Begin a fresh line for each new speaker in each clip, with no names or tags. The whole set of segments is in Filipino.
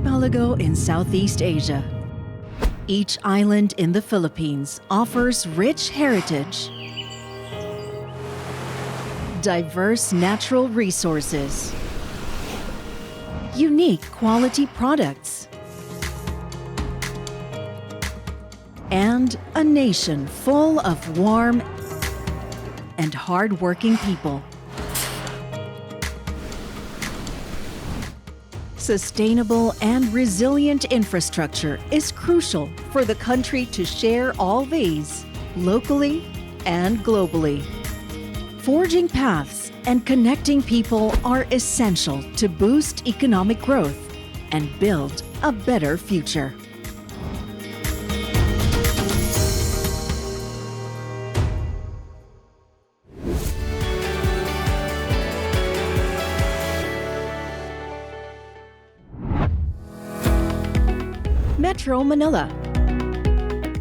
archipelago in Southeast Asia. Each island in the Philippines offers rich heritage, diverse natural resources, unique quality products, and a nation full of warm and hard-working people. Sustainable and resilient infrastructure is crucial for the country to share all these, locally and globally. Forging paths and connecting people are essential to boost economic growth and build a better future. Metro Manila,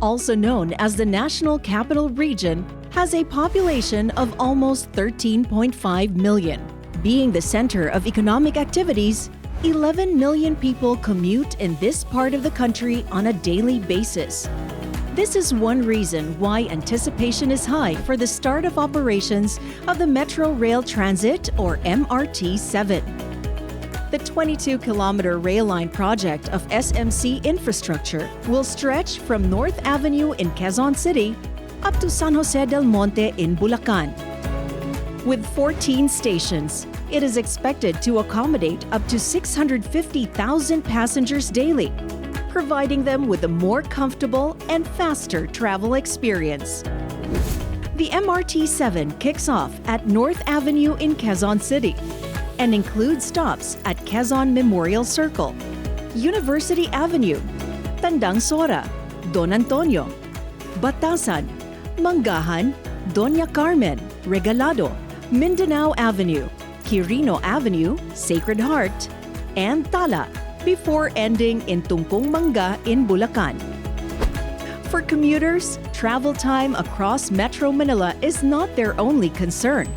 also known as the National Capital Region, has a population of almost 13.5 million. Being the center of economic activities, 11 million people commute in this part of the country on a daily basis. This is one reason why anticipation is high for the start of operations of the Metro Rail Transit or MRT-7. The 22-kilometer rail line project of SMC Infrastructure will stretch from North Avenue in Quezon City up to San Jose del Monte in Bulacan. With 14 stations, it is expected to accommodate up to 650,000 passengers daily, providing them with a more comfortable and faster travel experience. The MRT-7 kicks off at North Avenue in Quezon City and includes stops at Quezon Memorial Circle, University Avenue, Tandang Sora, Don Antonio, Batasan, Mangahan, Doña Carmen, Regalado, Mindanao Avenue, Quirino Avenue, Sacred Heart, and Tala, before ending in Tungkong Manga in Bulacan. For commuters, travel time across Metro Manila is not their only concern.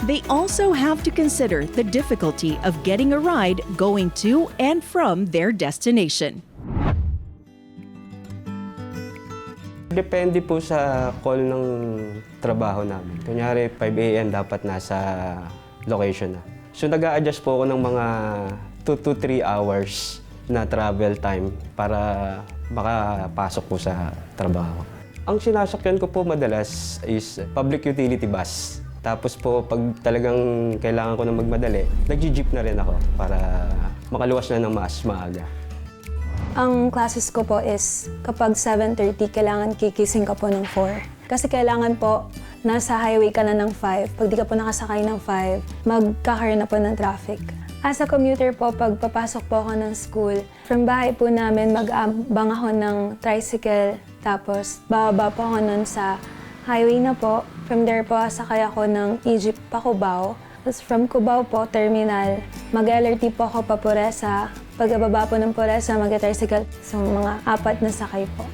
They also have to consider the difficulty of getting a ride going to and from their destination.
Depende po sa call ng trabaho namin. Kunyari, 5 a.m. dapat nasa location na. So nag-a-adjust po ako ng mga 2 to 3 hours na travel time para makapasok po sa trabaho. Ang sinasakyan ko po madalas is public utility bus. Tapos po, pag talagang kailangan ko na magmadali, nag-jeep na rin ako para makaluwas na ng mas maaga.
Ang classes ko po is kapag 7:30, kailangan kikising ka po ng 4. Kasi kailangan po nasa highway ka na ng 5. Pag di ka po nakasakay ng 5, magkakaroon na po ng traffic. As a commuter po, pag papasok po ako ng school, from bahay po namin mag-abang ako ng tricycle, tapos bababa po ako nun sa highway na po. From there po, sakay ako ng e-jeep pa Cubao. Tapos from Cubao po, terminal, mag-LRT po ako pa Puresa. Pagkababa po ng Puresa, mag-tricycle. So, mga 4 na sakay po.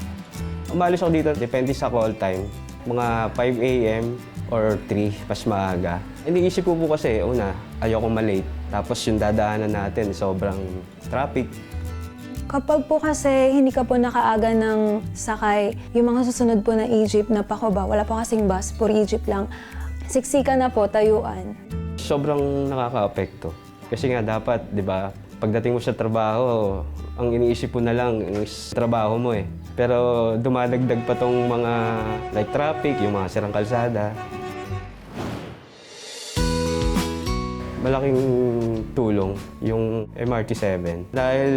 Umalis ako dito, depende sa call time. Mga 5 a.m. or 3, mas maaga. Iniisip ko po kasi, una, ayoko malate. Tapos yung dadaanan natin, sobrang traffic.
Kapag po kasi hindi ka po nakaaga ng sakay, yung mga susunod po na e-jeep na pa-Cubao, wala po kasing bus, puro e-jeep lang. Siksika na po, tayuan.
Sobrang nakaka-apekto. Kasi nga dapat, di ba, pagdating mo sa trabaho, ang iniisip mo na lang is trabaho mo eh. Pero dumadagdag pa tong mga like traffic, yung mga sirang kalsada. Malaking tulong yung MRT-7. Dahil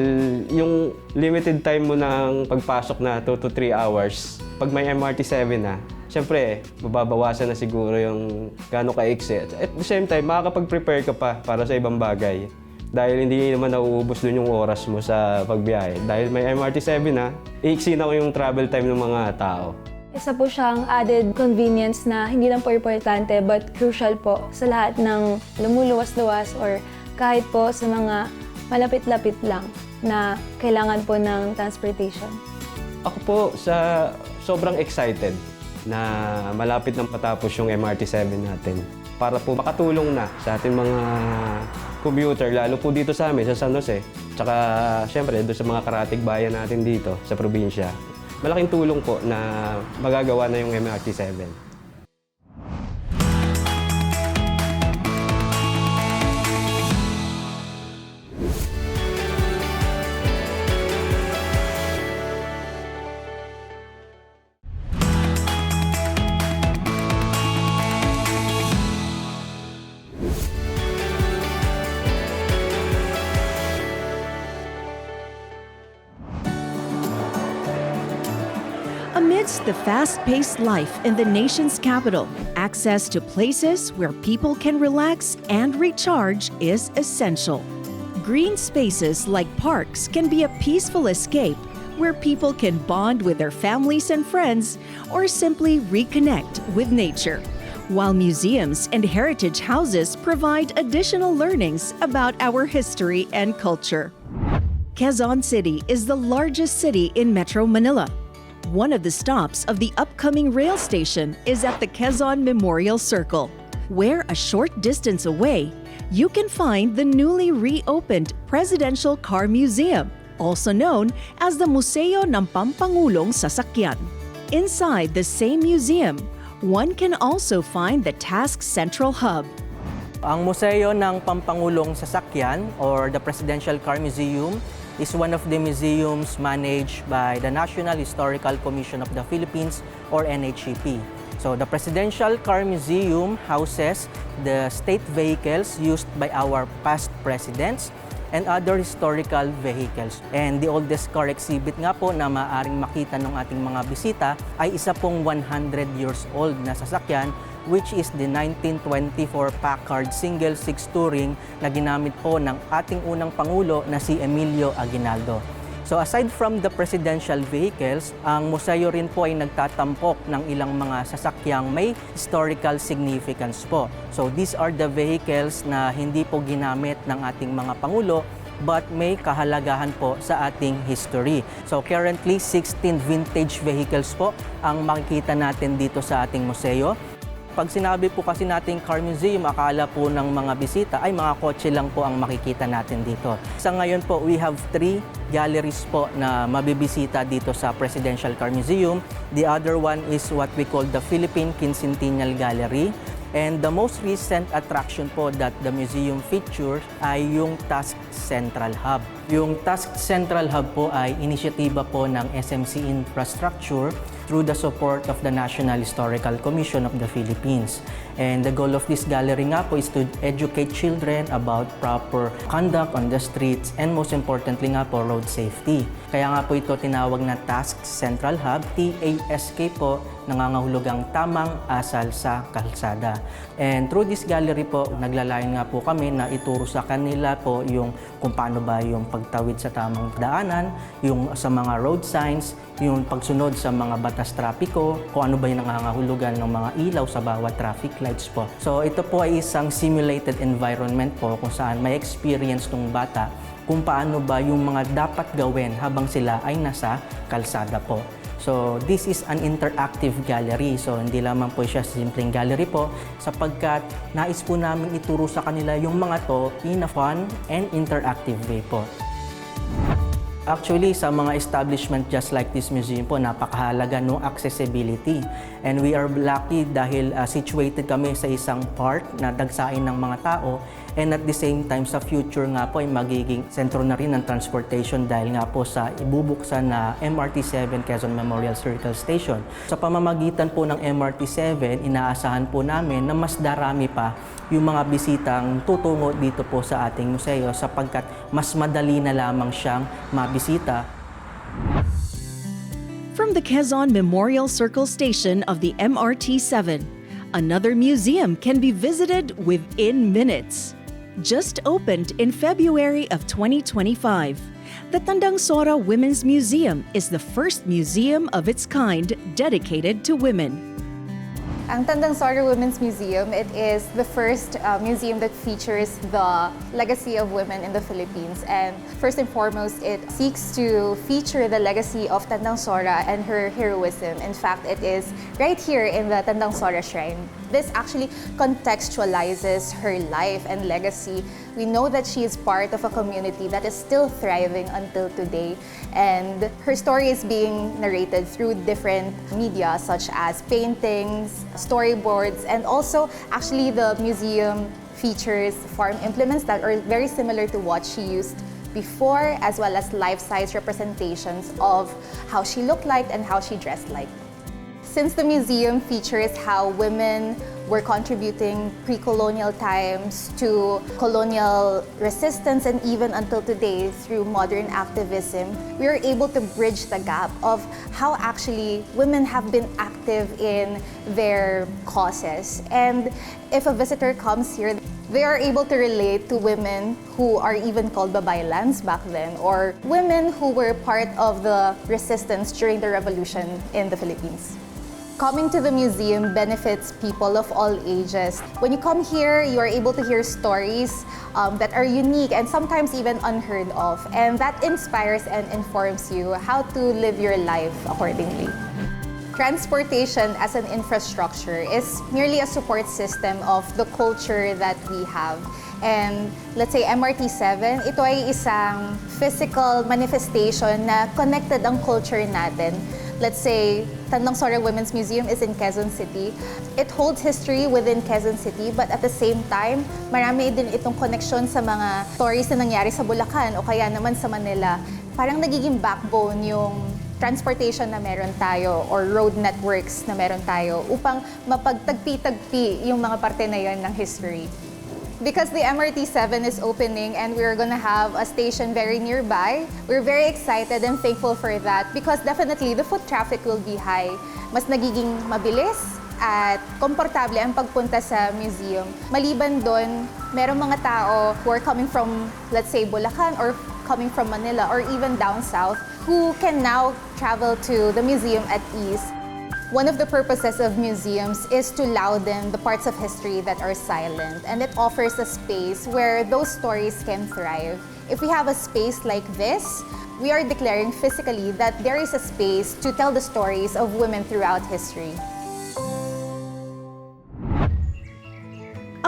yung limited time mo ng pagpasok na 2 to 3 hours, pag may MRT-7 na, siyempre, mababawasan na siguro yung gaano ka-exit. At the same time, makakapag-prepare ka pa para sa ibang bagay. Dahil hindi naman nauubos dun yung oras mo sa pagbiyahe. Dahil may MRT-7 na, iiksi na ko yung travel time ng mga tao.
Isa po siyang added convenience na hindi lang po importante but crucial po sa lahat ng lumuluwas-luwas or kahit po sa mga malapit-lapit lang na kailangan po ng transportation.
Ako po sobrang excited na malapit nang patapos yung MRT-7 natin para po makatulong na sa ating mga commuter, lalo po dito sa amin, sa San Jose. Tsaka syempre doon sa mga karatig bayan natin dito sa probinsya, malaking tulong po na magagawa na yung MRT-7.
Amidst the fast-paced life in the nation's capital, access to places where people can relax and recharge is essential. Green spaces like parks can be a peaceful escape where people can bond with their families and friends or simply reconnect with nature, while museums and heritage houses provide additional learnings about our history and culture. Quezon City is the largest city in Metro Manila. One of the stops of the upcoming rail station is at the Quezon Memorial Circle, where a short distance away, you can find the newly reopened Presidential Car Museum, also known as the Museo ng Pampangulong Sasakyan. Inside the same museum, one can also find the Task Central Hub.
Ang Museo ng Pampangulong Sasakyan or the Presidential Car Museum is one of the museums managed by the National Historical Commission of the Philippines or NHCP. So the Presidential Car Museum houses the state vehicles used by our past presidents and other historical vehicles. And the oldest car exhibit nga po na maaaring makita ng ating mga bisita ay isa pong 100 years old na sasakyan, which is the 1924 Packard Single Six Touring na ginamit po ng ating unang Pangulo na si Emilio Aguinaldo. So aside from the presidential vehicles, ang museo rin po ay nagtatampok ng ilang mga sasakyang may historical significance po. So these are the vehicles na hindi po ginamit ng ating mga Pangulo but may kahalagahan po sa ating history. So currently, 16 vintage vehicles po ang makikita natin dito sa ating museo. Pag sinabi po kasi nating car museum, akala po ng mga bisita ay mga kotse lang po ang makikita natin dito. Sa ngayon po, we have 3 galleries po na mabibisita dito sa Presidential Car Museum. The other one is what we call the Philippine Quincentennial Gallery. And the most recent attraction po that the museum features ay yung Task Central Hub. Yung Task Central Hub po ay inisyatiba po ng SMC Infrastructure through the support of the National Historical Commission of the Philippines. And the goal of this gallery nga po is to educate children about proper conduct on the streets and most importantly nga po, road safety. Kaya nga po ito tinawag na Task Central Hub, TASK po, nangangahulugang tamang asal sa kalsada. And through this gallery po, naglalayon nga po kami na ituro sa kanila po yung kung paano ba yung pagtawid sa tamang daanan, yung sa mga road signs, yung pagsunod sa mga batas trapiko, kung ano ba yung nangangahulugan ng mga ilaw sa bawat traffic lights po. So ito po ay isang simulated environment po kung saan may experience ng bata kung paano ba yung mga dapat gawin habang sila ay nasa kalsada po. So this is an interactive gallery. So hindi lamang po siya simpleng gallery po sapagkat nais po namin ituro sa kanila yung mga to in a fun and interactive way po. Actually, sa mga establishment just like this museum po, napakahalaga ng accessibility. And we are lucky dahil situated kami sa isang park na dagsain ng mga tao. And at the same time, sa future nga po ay magiging sentro na rin ng transportation dahil nga po sa ibubuksan na MRT-7 Quezon Memorial Circle Station. Sa pamamagitan po ng MRT-7, inaasahan po namin na mas darami pa yung mga bisitang tutungo dito po sa ating museo sapagkat mas madali na lamang siyang mabisita.
From the Quezon Memorial Circle Station of the MRT-7, another museum can be visited within minutes. Just opened in February of 2025, the Tandang Sora Women's Museum is the first museum of its kind dedicated to women.
Ang Tandang Sora Women's Museum, it is the first museum that features the legacy of women in the Philippines. And first and foremost, it seeks to feature the legacy of Tandang Sora and her heroism. In fact, it is right here in the Tandang Sora Shrine. This actually contextualizes her life and legacy We know that she is part of a community that is still thriving until today, and her story is being narrated through different media such as paintings, storyboards, and also actually the museum features farm implements that are very similar to what she used before, as well as life-size representations of how she looked like and how she dressed like. Since the museum features how women were contributing pre-colonial times to colonial resistance and even until today through modern activism, we are able to bridge the gap of how actually women have been active in their causes. And if a visitor comes here, they are able to relate to women who are even called babaylans back then, or women who were part of the resistance during the revolution in the Philippines. Coming to the museum benefits people of all ages. When you come here, you are able to hear stories that are unique and sometimes even unheard of, and that inspires and informs you how to live your life accordingly. Transportation as an infrastructure is merely a support system of the culture that we have. And let's say MRT-7, ito ay isang physical manifestation na connected ang culture natin. Let's say, Tandang Sora Women's Museum is in Quezon City. It holds history within Quezon City, but at the same time, marami din itong connection sa mga stories na nangyari sa Bulacan o kaya naman sa Manila. Parang nagiging backbone yung transportation na meron tayo or road networks na meron tayo upang mapagtagpi-tagpi yung mga parte na yon ng history. Because the MRT-7 is opening and we're gonna have a station very nearby, we're very excited and thankful for that because definitely the foot traffic will be high. Mas nagiging mabilis at komportable ang pagpunta sa museum. Maliban doon, merong mga tao who are coming from, let's say, Bulacan or coming from Manila or even down south who can now travel to the museum at ease. One of the purposes of museums is to louden the parts of history that are silent, and it offers a space where those stories can thrive. If we have a space like this, we are declaring physically that there is a space to tell the stories of women throughout history.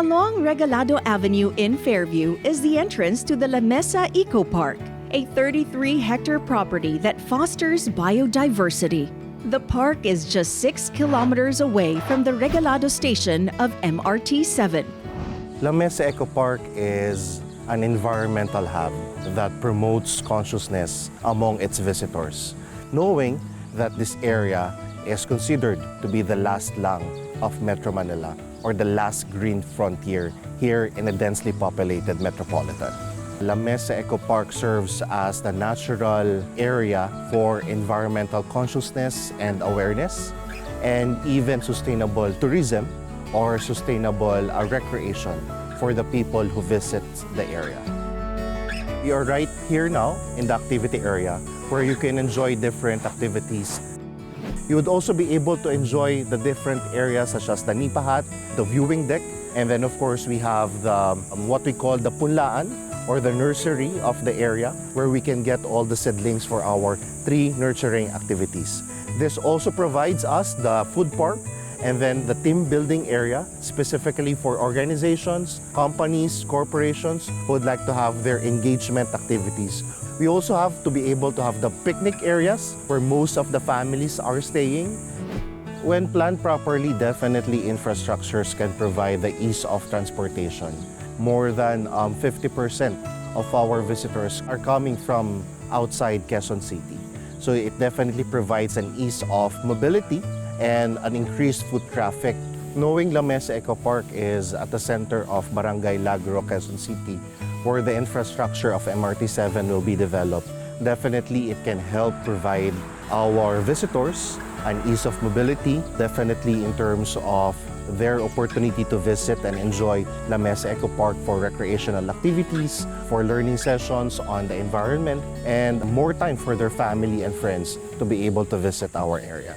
Along Regalado Avenue in Fairview is the entrance to the Mesa Eco Park, a 33-hectare property that fosters biodiversity. The park is just 6 kilometers away from the Regalado station of MRT-7.
La Mesa Eco Park is an environmental hub that promotes consciousness among its visitors, knowing that this area is considered to be the last lung of Metro Manila or the last green frontier here in a densely populated metropolitan. La Mesa Eco Park serves as the natural area for environmental consciousness and awareness, and even sustainable tourism or sustainable recreation for the people who visit the area. We are right here now in the activity area where you can enjoy different activities. You would also be able to enjoy the different areas such as the Nipa Hut, the viewing deck, and then of course we have the what we call the punlaan, or the nursery of the area where we can get all the seedlings for our tree nurturing activities. This also provides us the food park and then the team building area specifically for organizations, companies, corporations who would like to have their engagement activities. We also have to be able to have the picnic areas where most of the families are staying. When planned properly, definitely infrastructures can provide the ease of transportation. More than 50% of our visitors are coming from outside Quezon City. So it definitely provides an ease of mobility and an increased foot traffic. Knowing La Mesa Eco Park is at the center of Barangay Lagro, Quezon City, where the infrastructure of MRT-7 will be developed, definitely it can help provide our visitors an ease of mobility, definitely in terms of their opportunity to visit and enjoy La Mesa Eco Park for recreational activities, for learning sessions on the environment, and more time for their family and friends to be able to visit our area.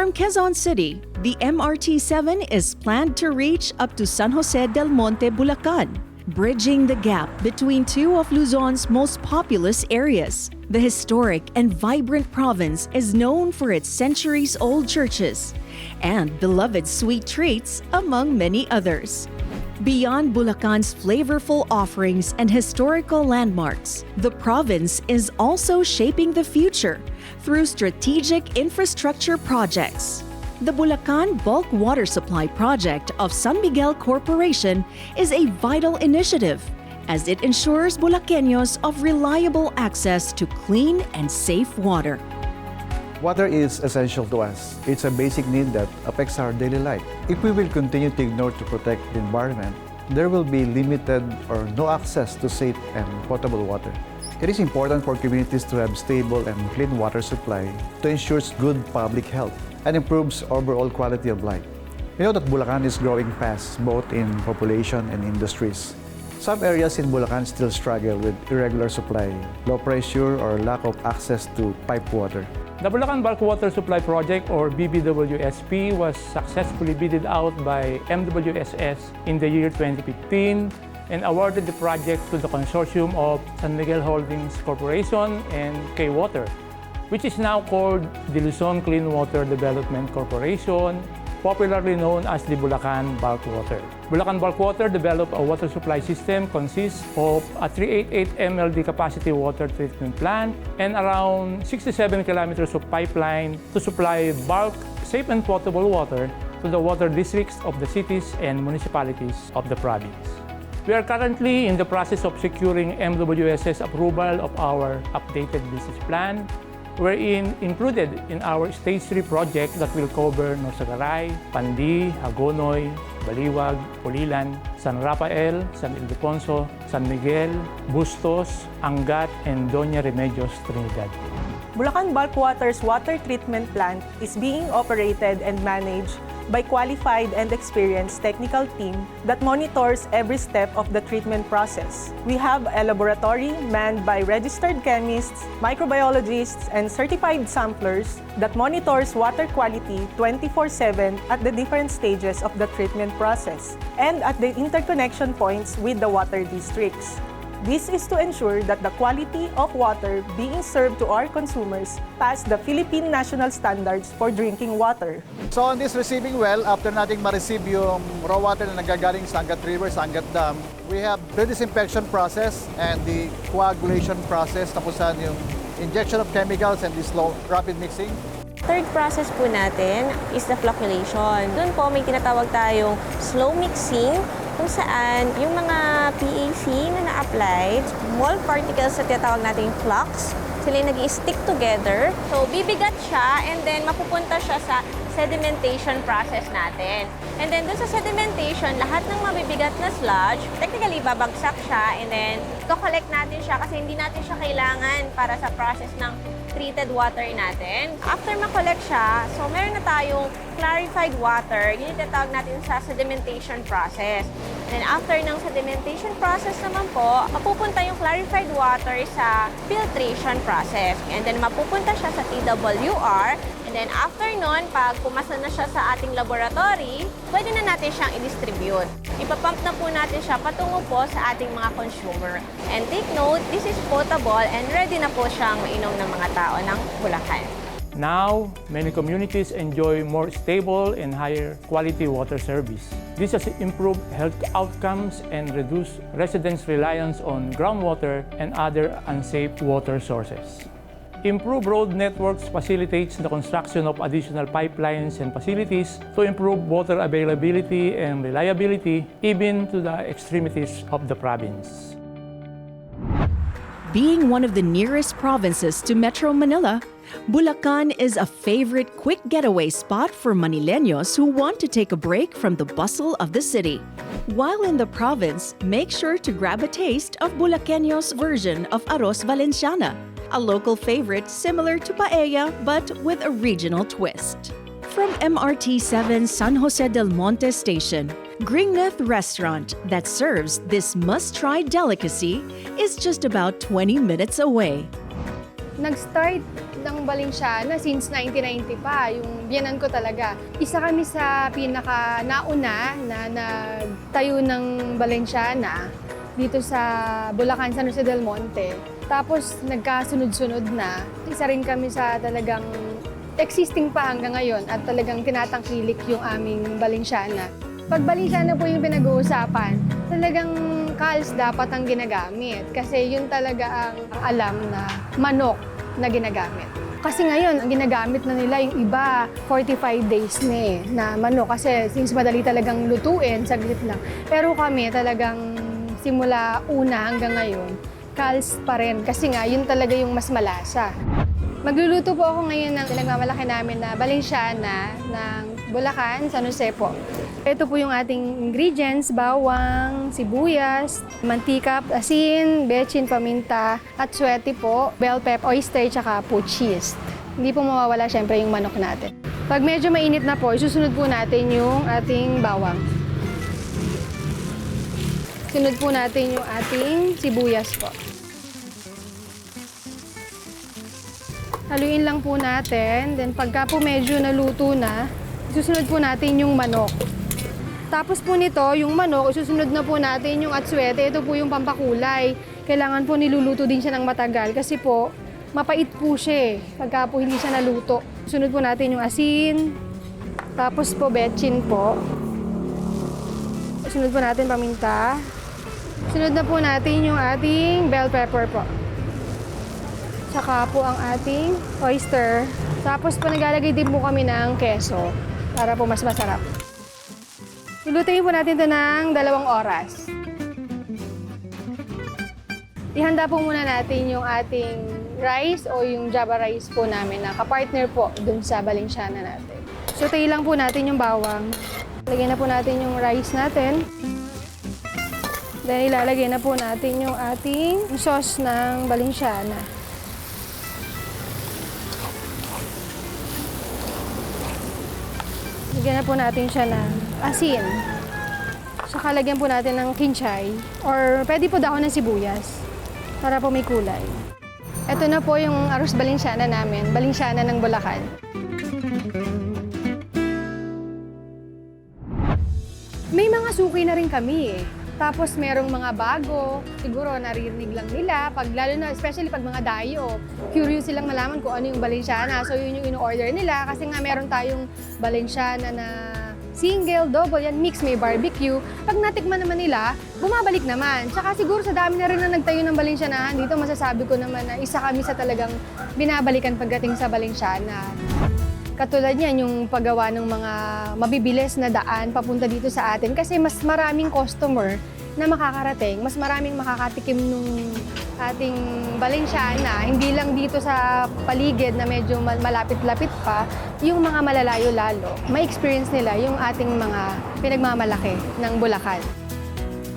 From Quezon City, the MRT-7 is planned to reach up to San Jose del Monte, Bulacan, bridging the gap between two of Luzon's most populous areas. The historic and vibrant province is known for its centuries-old churches and beloved sweet treats, among many others. Beyond Bulacan's flavorful offerings and historical landmarks, the province is also shaping the future through strategic infrastructure projects. The Bulacan Bulk Water Supply Project of San Miguel Corporation is a vital initiative as it ensures Bulaqueños of reliable access to clean and safe water.
Water is essential to us. It's a basic need that affects our daily life. If we will continue to ignore to protect the environment, there will be limited or no access to safe and potable water. It is important for communities to have stable and clean water supply to ensure good public health and improves overall quality of life. We know that Bulacan is growing fast, both in population and industries. Some areas in Bulacan still struggle with irregular supply, low pressure, or lack of access to piped water.
The Bulacan Bulk Water Supply Project, or BBWSP, was successfully bidded out by MWSS in the year 2015 and awarded the project to the consortium of San Miguel Holdings Corporation and K-Water, which is now called the Luzon Clean Water Development Corporation, popularly known as the Bulacan Bulk Water. Bulacan Bulk Water developed a water supply system consists of a 388 MLD capacity water treatment plant and around 67 kilometers of pipeline to supply bulk, safe and potable water to the water districts of the cities and municipalities of the province. We are currently in the process of securing MWS's approval of our updated business plan, wherein included in our Stage 3 project that will cover Norsagaray, Pandi, Hagonoy, Baliwag, Pulilan, San Rafael, San Ildefonso, San Miguel, Bustos, Angat, and Doña Remedios, Trinidad.
Bulacan Bulk Water's water treatment plant is being operated and managed by qualified and experienced technical team that monitors every step of the treatment process. We have a laboratory manned by registered chemists, microbiologists, and certified samplers that monitors water quality 24/7 at the different stages of the treatment process and at the interconnection points with the water districts. This is to ensure that the quality of water being served to our consumers pass the Philippine national standards for drinking water.
So on this receiving well, after nating ma-receive yung raw water na nagagaling sa Angat River, sa Angat Dam, we have the disinfection process and the coagulation process, tapos yung injection of chemicals and the slow rapid mixing.
Third process po natin is the flocculation. Doon po may tinatawag tayong slow mixing, kung saan yung mga PAC na na-apply, small particles na tinatawag natin flux, sila yung nag-i-stick together. So, bibigat siya and then mapupunta siya sa sedimentation process natin. And then, dun sa sedimentation, lahat ng mabibigat na sludge, technically, babagsak siya and then, collect natin siya kasi hindi natin siya kailangan para sa process ng treated water natin. After ma-collect siya, so meron na tayong clarified water, yun yung tinatawag natin sa sedimentation process. Then after ng sedimentation process naman po, mapupunta yung clarified water sa filtration process. And then mapupunta siya sa TWR. And then after nun, pag pumasa na siya sa ating laboratory, pwede na natin siyang i-distribute. Ipapump na po natin siya patungo po sa ating mga consumer. And take note, this is potable and ready na po siyang mainom ng mga tao ng Bulacan.
Now, many communities enjoy more stable and higher quality water service. This has improved health outcomes and reduced residents' reliance on groundwater and other unsafe water sources. Improved road networks facilitates the construction of additional pipelines and facilities to improve water availability and reliability even to the extremities of the province.
Being one of the nearest provinces to Metro Manila, Bulacan is a favorite quick getaway spot for Manileños who want to take a break from the bustle of the city. While in the province, make sure to grab a taste of Bulaqueños' version of Arroz Valenciana, a local favorite similar to paella but with a regional twist. From MRT-7 San Jose del Monte Station, Gringneth Restaurant that serves this must-try delicacy is just about 20 minutes away.
Nag-start ng Balenciana since 1990 pa, yung biyanan ko talaga. Isa kami sa pinaka-nauna na nagtayo ng Balenciana dito sa Bulacan, San Jose del Monte. Tapos nagkasunod-sunod na. Isa rin kami sa talagang existing pa hanggang ngayon at talagang tinatangkilik yung aming Balenciana. Pag Balenciana po yung pinag-uusapan, talagang calz dapat ang ginagamit kasi yun talaga ang alam na manok na ginagamit. Kasi ngayon, ang ginagamit na nila yung iba, 45 days na manok kasi since madali talagang lutuin, saglit lang. Pero kami talagang simula una hanggang ngayon, calz pa rin kasi nga yun talaga yung mas malasa. Magluluto po ako ngayon ng pinagmamalaki namin na Balenciana ng Bulacan, San Jose po. Ito po yung ating ingredients, bawang, sibuyas, mantika, asin, bechin, paminta, at swete po, bell pepper, oyster, tsaka po cheese. Hindi po mawawala syempre yung manok natin. Pag medyo mainit na po, isusunod po natin yung ating bawang. Sunod po natin yung ating sibuyas po. Haluin lang po natin. Then pagka po medyo naluto na, isusunod po natin yung manok. Tapos po nito, yung manok, isusunod na po natin yung atsuete. Ito po yung pampakulay. Kailangan po niluluto din siya ng matagal kasi po, mapait po siya pagka po hindi siya naluto. Sunod po natin yung asin. Tapos po bechin po. Sunod po natin paminta. Sunod na po natin yung ating bell pepper po. Tsaka po ang ating oyster. Tapos po naglalagay din po kami ng keso para po mas masarap. Lulutuin po natin ito ng 2 oras. Ihanda po muna natin yung ating rice o yung java rice po namin na kapartner po dun sa Balenciana natin. Sautein lang po natin yung bawang. Lagyan na po natin yung rice natin. Then ilalagay na po natin yung ating sauce ng Balenciana. Lagyan na po natin siya ng asin. Saka lagyan po natin ng kinchay or pwede po dahon ng sibuyas para po may kulay. Ito na po yung arroz Balenciana namin, Balenciana ng Bulacan. May mga suki na rin kami eh. Tapos merong mga bago, siguro naririnig lang nila, lalo na especially pag mga dayo. Curious silang malaman kung ano yung Balenciana. So yun yung in-order nila kasi nga meron tayong Balenciana na single, double, yan mix, may barbecue. Pag natikman naman nila, bumabalik naman. Tsaka siguro sa dami na rin na nagtayo ng Balencianahan dito, masasabi ko naman na isa kami sa talagang binabalikan pagdating sa Balenciana. Katulad niyan, yung paggawa ng mga mabibilis na daan papunta dito sa atin kasi mas maraming customer na makakarating, mas maraming makakatikim nung ating Balenciana, hindi lang dito sa paligid na medyo malapit-lapit pa, yung mga malalayo lalo, ma-experience nila yung ating mga pinagmamalaki ng Bulacan.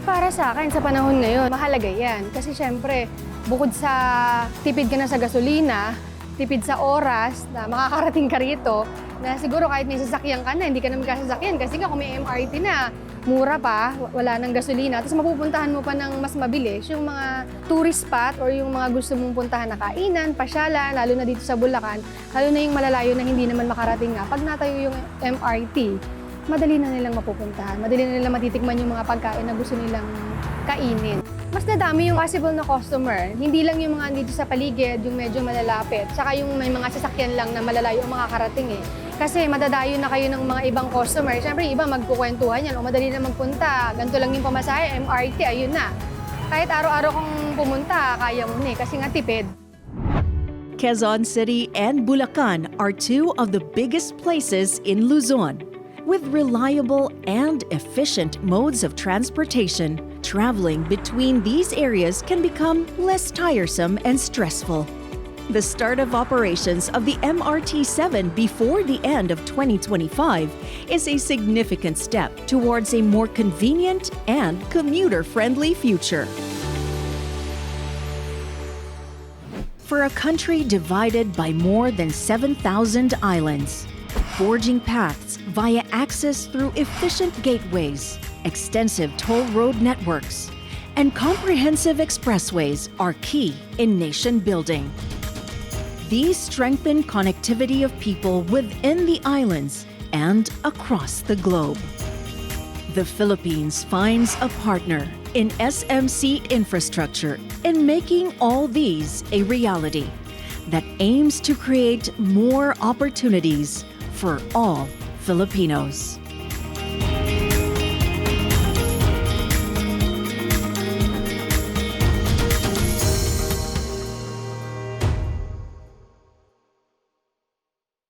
Para sa akin, sa panahon ngayon, mahalaga yan. Kasi syempre, bukod sa tipid ka na sa gasolina, tipid sa oras na makakarating ka rito, na siguro kahit may sasakyan ka na, hindi ka naman kasasakyan kasi nga kung may MRT na, mura pa, wala nang gasolina, tapos mapupuntahan mo pa ng mas mabilis yung mga tourist spot or yung mga gusto mong puntahan na kainan, pasyalan, lalo na dito sa Bulacan, lalo na yung malalayo na hindi naman makarating nga. Pag natayo yung MRT, madali na nilang mapupuntahan, madali na nilang matitikman yung mga pagkain na gusto nilang kainin. Mas nadami yung possible na customer. Hindi lang yung mga dito sa paligid, yung medyo malalapit. Tsaka yung may mga sasakyan lang na malalayo ang makakarating eh. Kasi madadayo na kayo ng mga ibang customer. Siyempre, iba magkukwentuhan yan. O madali na magpunta. Ganito lang yung pamasahe, MRT, ayun na. Kahit araw-araw kong pumunta, kaya mo na eh. Kasi nga tipid.
Quezon City and Bulacan are two of the biggest places in Luzon. With reliable and efficient modes of transportation, traveling between these areas can become less tiresome and stressful. The start of operations of the MRT-7 before the end of 2025 is a significant step towards a more convenient and commuter-friendly future. For a country divided by more than 7,000 islands, forging paths via access through efficient gateways, extensive toll road networks, and comprehensive expressways are key in nation building. These strengthen connectivity of people within the islands and across the globe. The Philippines finds a partner in SMC infrastructure in making all these a reality that aims to create more opportunities for all Filipinos.